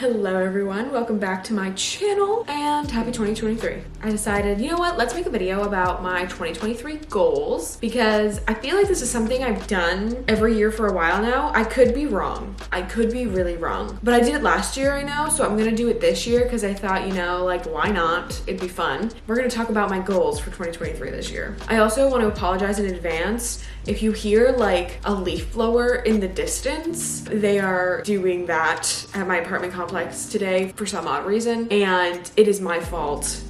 Hello everyone, welcome back to my channel and happy 2023. I decided, you know what, let's make a video about my 2023 goals because I feel like this is something I've done every year for a while now. I could be wrong. I could be really wrong. But I did it last year, I know, so I'm gonna do it this year because I thought, you know, like why not? It'd be fun. We're gonna talk about my goals for 2023 this year. I also want to apologize in advance. If you hear like a leaf blower in the distance, they are doing that at my apartment complex today for some odd reason, and it is my fault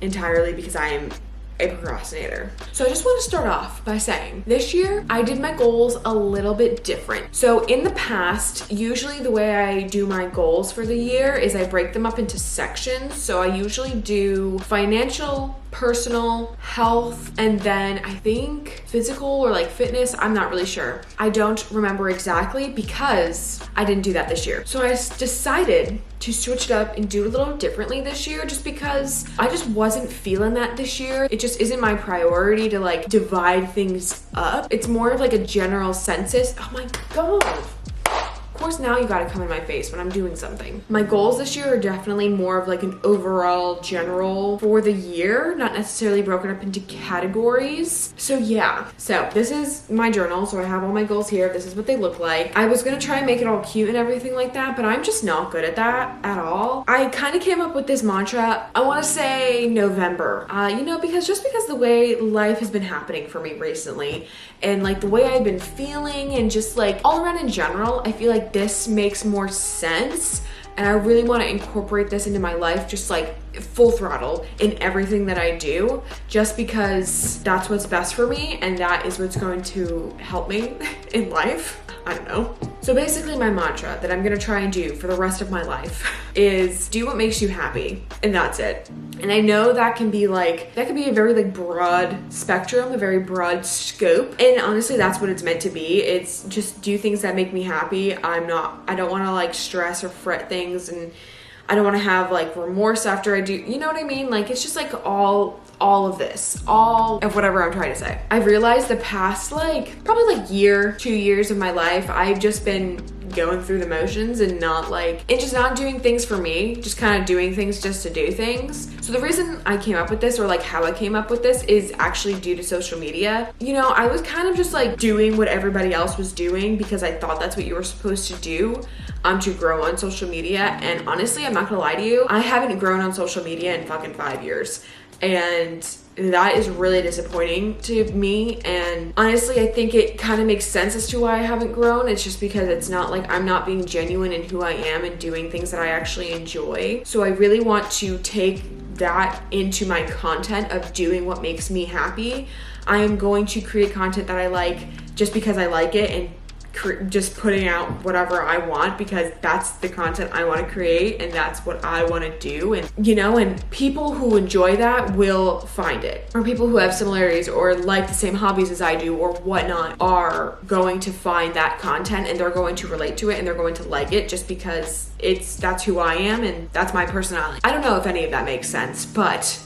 entirely because I am a procrastinator. So I just want to start off by saying this year I did my goals a little bit different. So in the past, usually the way I do my goals for the year is I break them up into sections. So I usually do financial, personal, health, and then I think physical or like fitness. I'm not really sure. I don't remember exactly because I didn't do that this year. So I decided to switch it up and do it a little differently this year just because I just wasn't feeling that this year. It just isn't my priority to like divide things up. It's more of like a general census. Oh my God. Of course, now you gotta come in my face when I'm doing something. My goals this year are definitely more of like an overall general for the year, not necessarily broken up into categories. So yeah, so this is my journal. So I have all my goals here. This is what they look like. I was gonna try and make it all cute and everything like that, but I'm just not good at that at all. I kind of came up with this mantra, I wanna say November, you know, because the way life has been happening for me recently and like the way I've been feeling and just like all around in general, I feel like this makes more sense and I really want to incorporate this into my life just like full throttle in everything that I do just because that's what's best for me and that is what's going to help me in life. I don't know. So basically my mantra that I'm gonna try and do for the rest of my life is do what makes you happy, and that's it. And I know that can be like, that could be a very like broad spectrum, a very broad scope. And honestly, that's what it's meant to be. It's just do things that make me happy. I don't wanna like stress or fret things, and I don't wanna have like remorse after I do, you know what I mean? Like it's just like all of this, all of whatever I'm trying to say. I've realized the past like probably like year, 2 years of my life, I've just been going through the motions and just not doing things for me, just kind of doing things just to do things. So the reason I came up with this, or like how I came up with this, is actually due to social media. You know, I was kind of just like doing what everybody else was doing because I thought that's what you were supposed to do to grow on social media. And honestly, I'm not gonna lie to you, I haven't grown on social media in fucking 5 years. And that is really disappointing to me. And honestly, I think it kind of makes sense as to why I haven't grown. It's just because it's not like I'm not being genuine in who I am and doing things that I actually enjoy. So I really want to take that into my content of doing what makes me happy. I am going to create content that I like just because I like it, and just putting out whatever I want because that's the content I want to create and that's what I want to do. And you know, and people who enjoy that will find it, or people who have similarities or like the same hobbies as I do or whatnot are going to find that content and they're going to relate to it and they're going to like it just because that's who I am and that's my personality. I don't know if any of that makes sense, but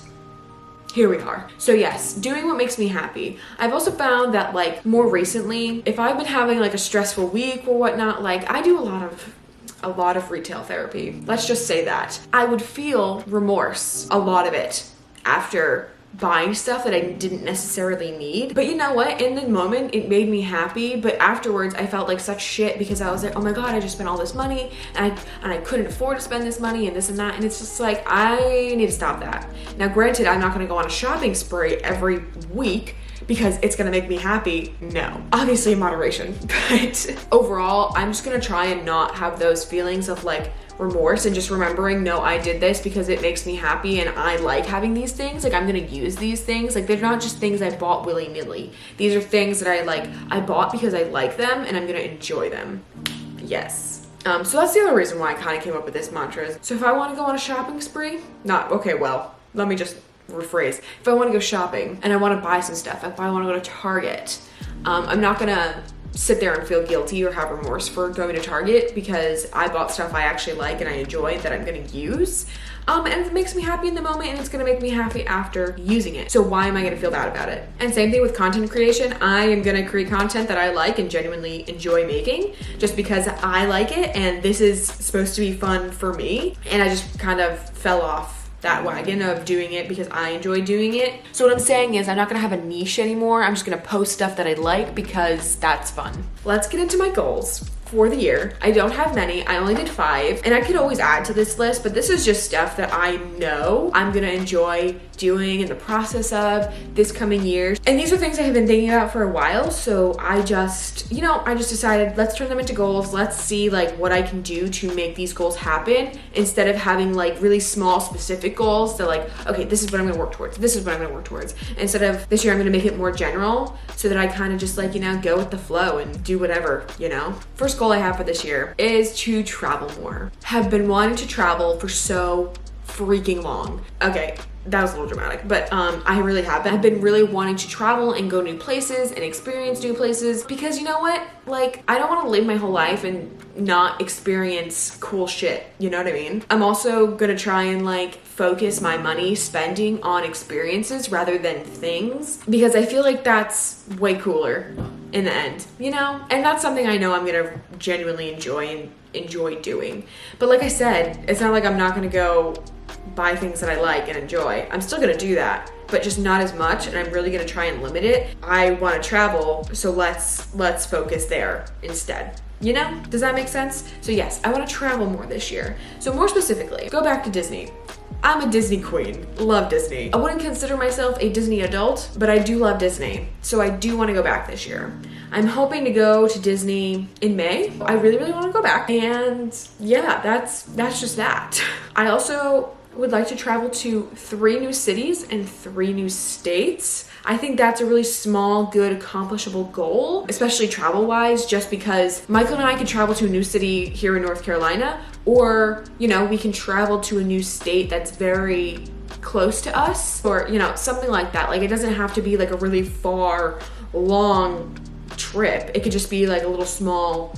here we are. So yes, doing what makes me happy. I've also found that like more recently, if I've been having like a stressful week or whatnot, like I do a lot of retail therapy. Let's just say that. I would feel remorse, a lot of it, after buying stuff that I didn't necessarily need. But you know what? In the moment, it made me happy. But afterwards, I felt like such shit because I was like, oh my God, I just spent all this money and I couldn't afford to spend this money and this and that. And it's just like, I need to stop that. Now, granted, I'm not going to go on a shopping spree every week because it's gonna make me happy. No, obviously in moderation. But overall, I'm just gonna try and not have those feelings of like remorse and just remembering, no, I did this because it makes me happy and I like having these things. Like I'm gonna use these things. Like they're not just things I bought willy-nilly. These are things that I bought because I like them and I'm gonna enjoy them. Yes. So that's the other reason why I kind of came up with this mantra. So if I want to go on a shopping spree, let me just rephrase. If I want to go shopping and I want to buy some stuff, if I want to go to Target, I'm not gonna sit there and feel guilty or have remorse for going to Target because I bought stuff I actually like and I enjoy that I'm gonna use. And it makes me happy in the moment and it's gonna make me happy after using it. So why am I gonna feel bad about it? And same thing with content creation. I am gonna create content that I like and genuinely enjoy making just because I like it and this is supposed to be fun for me. And I just kind of fell off that wagon of doing it because I enjoy doing it. So what I'm saying is I'm not gonna have a niche anymore. I'm just gonna post stuff that I like because that's fun. Let's get into my goals for the year. I don't have many, I only did 5, and I could always add to this list, but this is just stuff that I know I'm gonna enjoy doing in the process of this coming year. And these are things I have been thinking about for a while, so I just decided, let's turn them into goals. Let's see like what I can do to make these goals happen instead of having like really small specific goals that like, okay, this is what I'm gonna work towards. This is what I'm gonna work towards. Instead of this year, I'm gonna make it more general so that I kind of just like, go with the flow and do whatever, First goal I have for this year is to travel more. Have been wanting to travel for so freaking long. Okay, that was a little dramatic, but I really have been. I've been really wanting to travel and go new places and experience new places because you know what? Like, I don't want to live my whole life and not experience cool shit. You know what I mean? I'm also gonna try and like focus my money spending on experiences rather than things because I feel like that's way cooler in the end, And that's something I know I'm gonna genuinely enjoy doing. But like I said, it's not like I'm not gonna go buy things that I like and enjoy. I'm still gonna do that, but just not as much, and I'm really gonna try and limit it. I wanna travel, so let's focus there instead. Does that make sense? So yes, I wanna travel more this year. So more specifically, go back to Disney. I'm a Disney queen, love Disney. I wouldn't consider myself a Disney adult, but I do love Disney. So I do wanna go back this year. I'm hoping to go to Disney in May. I really, really wanna go back. And yeah, that's just that. I also would like to travel to 3 new cities and 3 new states. I think that's a really small, good, accomplishable goal, especially travel-wise, just because Michael and I could travel to a new city here in North Carolina, or, we can travel to a new state that's very close to us, or, something like that. Like, it doesn't have to be like a really far, long trip. It could just be like a little small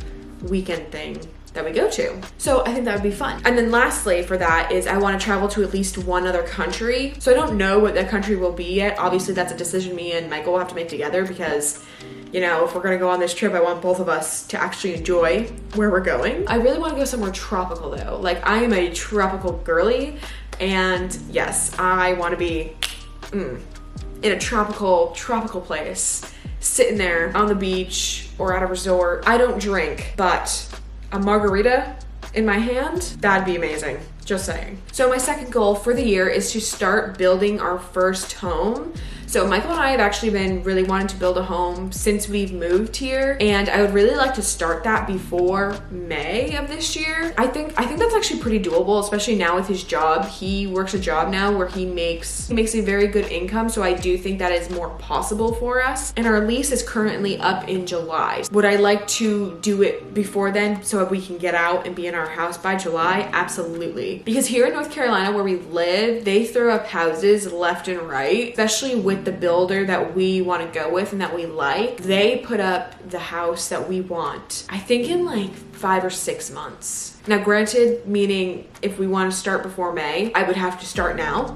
weekend thing that we go to. So I think that would be fun. And then lastly for that is I want to travel to at least one other country. So I don't know what that country will be yet. Obviously that's a decision me and Michael will have to make together because, if we're gonna go on this trip, I want both of us to actually enjoy where we're going. I really want to go somewhere tropical though. Like, I am a tropical girly, and yes, I want to be in a tropical place, sitting there on the beach or at a resort. I don't drink, but a margarita in my hand, that'd be amazing. Just saying. So my second goal for the year is to start building our first home. So Michael and I have actually been really wanting to build a home since we've moved here, and I would really like to start that before May of this year. I think that's actually pretty doable, especially now with his job. He works a job now where he makes a very good income, so I do think that is more possible for us. And our lease is currently up in July. Would I like to do it before then so we can get out and be in our house by July? Absolutely. Because here in North Carolina where we live, they throw up houses left and right, especially with the builder that we want to go with and that we like. They put up the house that we want, I think in like 5 or 6 months. Now granted, meaning if we want to start before May, I would have to start now.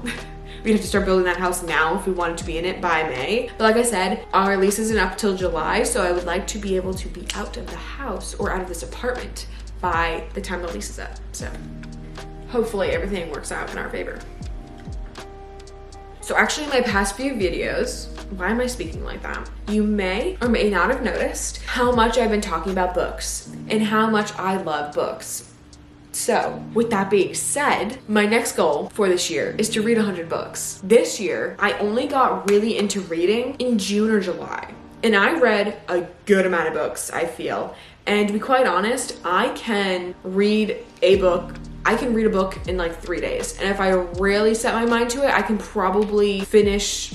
We'd have to start building that house now if we wanted to be in it by May. But like I said, our lease isn't up till July, so I would like to be able to be out of the house or out of this apartment by the time the lease is up. So hopefully everything works out in our favor. So actually in my past few videos, why am I speaking like that? You may or may not have noticed how much I've been talking about books and how much I love books. So with that being said, my next goal for this year is to read 100 books. This year, I only got really into reading in June or July. And I read a good amount of books, I feel. And to be quite honest, I can read a book in like 3 days. And if I really set my mind to it, I can probably finish,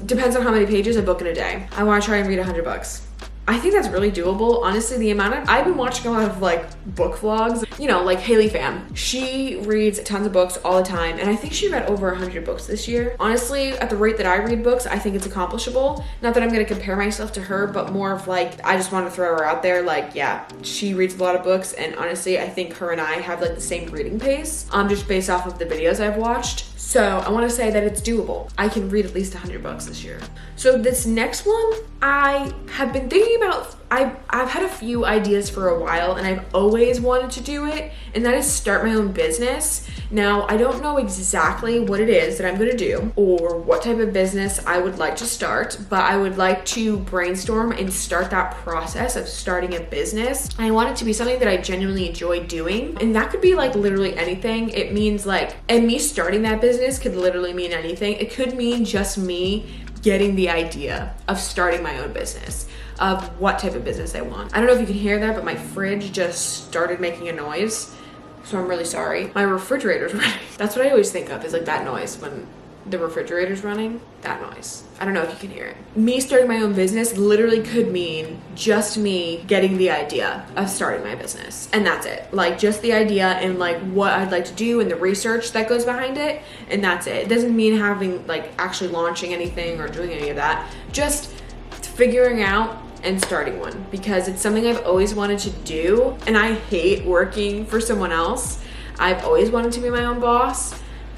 depends on how many pages, a book in a day. I want to try and read 100 books. I think that's really doable. Honestly, I've been watching a lot of like book vlogs, you know, like Haley Pham. She reads tons of books all the time, and I think she read over 100 books this year. Honestly, at the rate that I read books, I think it's accomplishable. Not that I'm gonna compare myself to her, but more of like, I just want to throw her out there. Like, yeah, she reads a lot of books, and honestly, I think her and I have like the same reading pace, just based off of the videos I've watched. So I want to say that it's doable. I can read at least 100 books this year. So this next one, I have been thinking about, I've had a few ideas for a while, and I've always wanted to do it, and that is start my own business. Now, I don't know exactly what it is that I'm gonna do or what type of business I would like to start, but I would like to brainstorm and start that process of starting a business. I want it to be something that I genuinely enjoy doing, and that could be like literally anything. It means like, and me starting that business could literally mean anything. It could mean just me getting the idea of starting my own business, of what type of business I want. I don't know if you can hear that, but my fridge just started making a noise, so I'm really sorry. My refrigerator's running. That's what I always think of, is like that noise when the refrigerator's running, that noise. I don't know if you can hear it. Me starting my own business literally could mean just me getting the idea of starting my business, and that's it. Like, just the idea and like what I'd like to do and the research that goes behind it, and that's it. It doesn't mean having like actually launching anything or doing any of that. Just figuring out and starting one, because it's something I've always wanted to do, and I hate working for someone else. I've always wanted to be my own boss.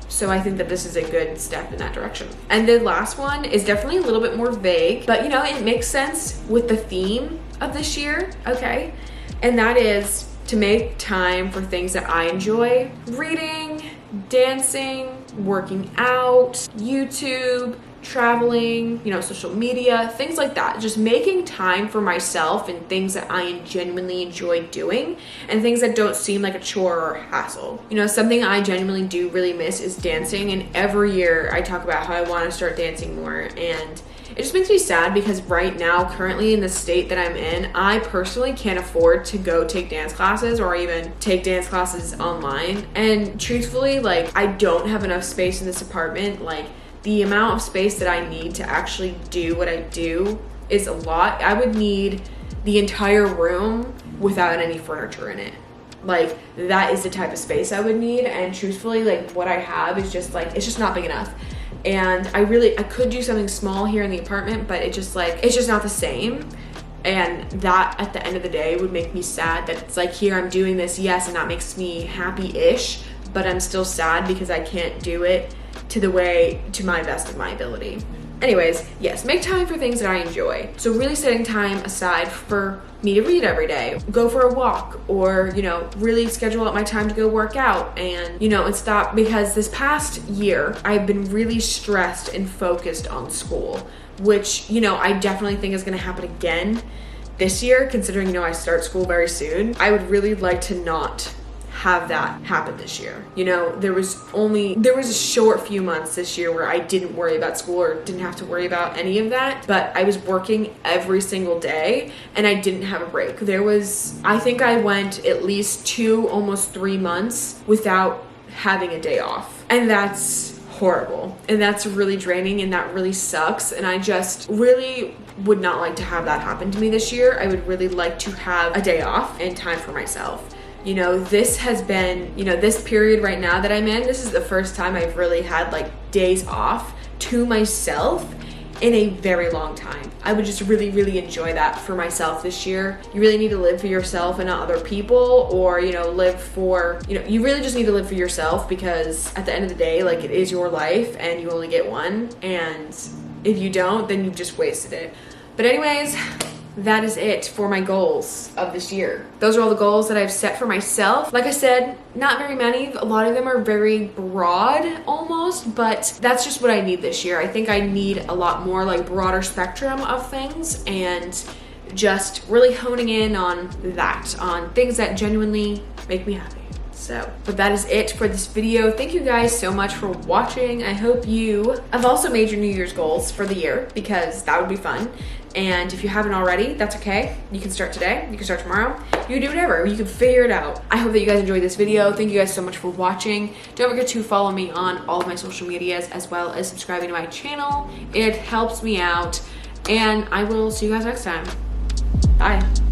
So I think that this is a good step in that direction. And the last one is definitely a little bit more vague, but you know, it makes sense with the theme of this year, okay? And that is to make time for things that I enjoy: reading, dancing, working out, YouTube, traveling, you know, social media, things like that. Just making time for myself and things that I genuinely enjoy doing, and things that don't seem like a chore or a hassle. You know, something I genuinely do really miss is dancing, and every year I talk about how I want to start dancing more, and it just makes me sad because right now, currently in the state that I'm in, I personally can't afford to go take dance classes or even take dance classes online. And truthfully, like, I don't have enough space in this apartment. Like, the amount of space that I need to actually do what I do is a lot. I would need the entire room without any furniture in it. Like, that is the type of space I would need, and truthfully, like, what I have is just like, it's just not big enough. And I could do something small here in the apartment, but it's just not the same. And that, at the end of the day, would make me sad that it's like, here I'm doing this, yes, and that makes me happy-ish, but I'm still sad because I can't do it to my best of my ability. Anyways, yes, make time for things that I enjoy. So really setting time aside for me to read every day, go for a walk, or, you know, really schedule out my time to go work out, and, you know, and stop, because this past year I've been really stressed and focused on school, which, you know, I definitely think is going to happen again this year, considering, you know, I start school very soon. I would really like to not have that happen this year. You know, there was a short few months this year where I didn't worry about school or didn't have to worry about any of that, but I was working every single day and I didn't have a break. I think I went at least 2, almost 3 months without having a day off. And that's horrible. And that's really draining, and that really sucks. And I just really would not like to have that happen to me this year. I would really like to have a day off and time for myself. You know, this has been, you know, this period right now that I'm in, this is the first time I've really had like days off to myself in a very long time. I would just really, really enjoy that for myself this year. You really need to live for yourself and not other people, or, you know, you really just need to live for yourself, because at the end of the day, like, it is your life and you only get one. And if you don't, then you've just wasted it. But anyways, that is it for my goals of this year. Those are all the goals that I've set for myself. Like I said, not very many. A lot of them are very broad almost, but that's just what I need this year. I think I need a lot more like broader spectrum of things, and just really honing in on things that genuinely make me happy. But that is it for this video. Thank you guys so much for watching. I hope you have also made your New Year's goals for the year, because that would be fun. And if you haven't already, that's okay. You can start today, you can start tomorrow, you can do whatever, you can figure it out. I hope that you guys enjoyed this video. Thank you guys so much for watching. Don't forget to follow me on all of my social medias, as well as subscribing to my channel. It helps me out, and I will see you guys next time. Bye.